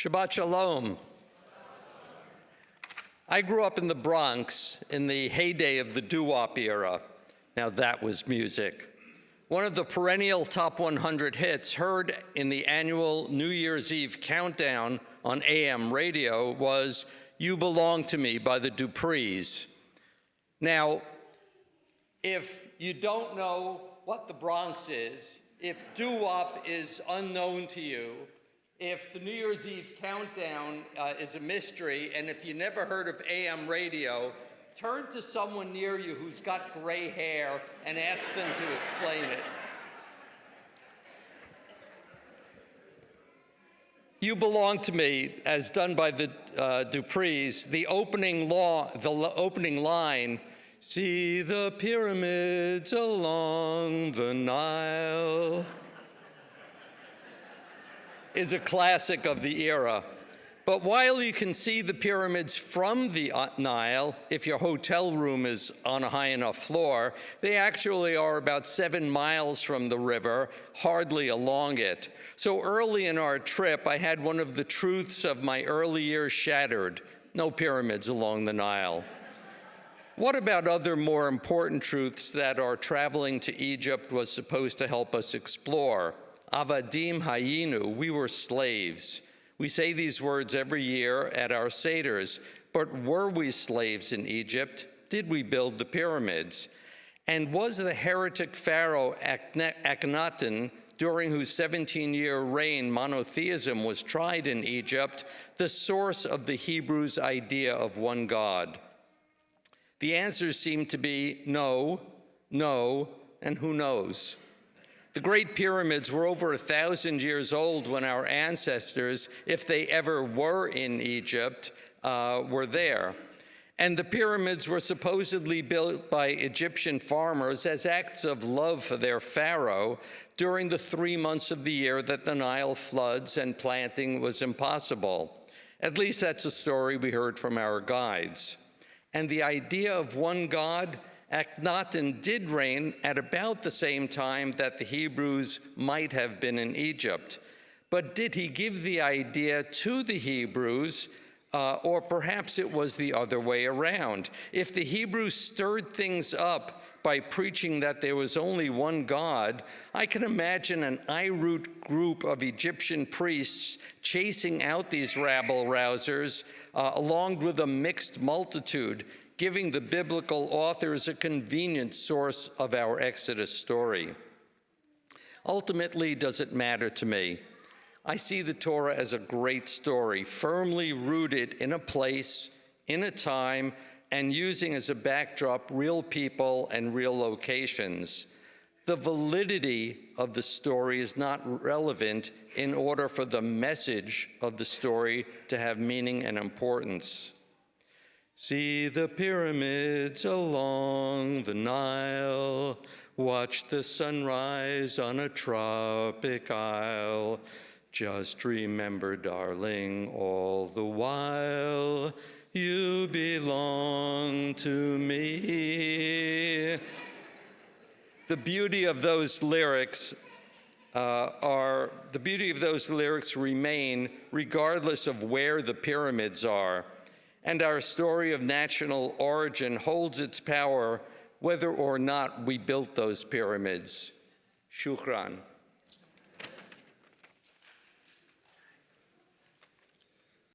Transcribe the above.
Shabbat Shalom. I grew up in the Bronx in the heyday of the doo-wop era. Now that was music. One of the perennial top 100 hits heard in the annual New Year's Eve countdown on AM radio was You Belong to Me by the Duprees. Now, if you don't know what the Bronx is, if doo-wop is unknown to you, if the New Year's Eve countdown is a mystery, and if you never heard of AM radio, turn to someone near you who's got gray hair and ask them to explain it. You Belong to Me, as done by the Duprees, the opening line, see the pyramids along the Nile, is a classic of the era. But while you can see the pyramids from the Nile, if your hotel room is on a high enough floor, they actually are about 7 miles from the river, hardly along it. So early in our trip, I had one of the truths of my early years shattered: no pyramids along the Nile. What about other more important truths that our traveling to Egypt was supposed to help us explore? Avadim hayinu, we were slaves. We say these words every year at our seders, but were we slaves in Egypt? Did we build the pyramids? And was the heretic pharaoh Akhenaten, during whose 17-year reign monotheism was tried in Egypt, the source of the Hebrews' idea of one God? The answers seem to be no, no, and who knows? The Great Pyramids were over 1,000 years old when our ancestors, if they ever were in Egypt, were there. And the pyramids were supposedly built by Egyptian farmers as acts of love for their pharaoh during the 3 months of the year that the Nile floods and planting was impossible. At least that's a story we heard from our guides. And the idea of one God, Akhenaten did reign at about the same time that the Hebrews might have been in Egypt. But did he give the idea to the Hebrews, or perhaps it was the other way around? If the Hebrews stirred things up by preaching that there was only one God, I can imagine an irate group of Egyptian priests chasing out these rabble-rousers along with a mixed multitude, giving the biblical authors a convenient source of our Exodus story. Ultimately, does it matter to me? I see the Torah as a great story, firmly rooted in a place, in a time, and using as a backdrop real people and real locations. The validity of the story is not relevant in order for the message of the story to have meaning and importance. See the pyramids along the Nile, watch the sunrise on a tropic isle. Just remember, darling, all the while, you belong to me. The beauty of those lyrics remain regardless of where the pyramids are. And our story of national origin holds its power whether or not we built those pyramids. Shukran.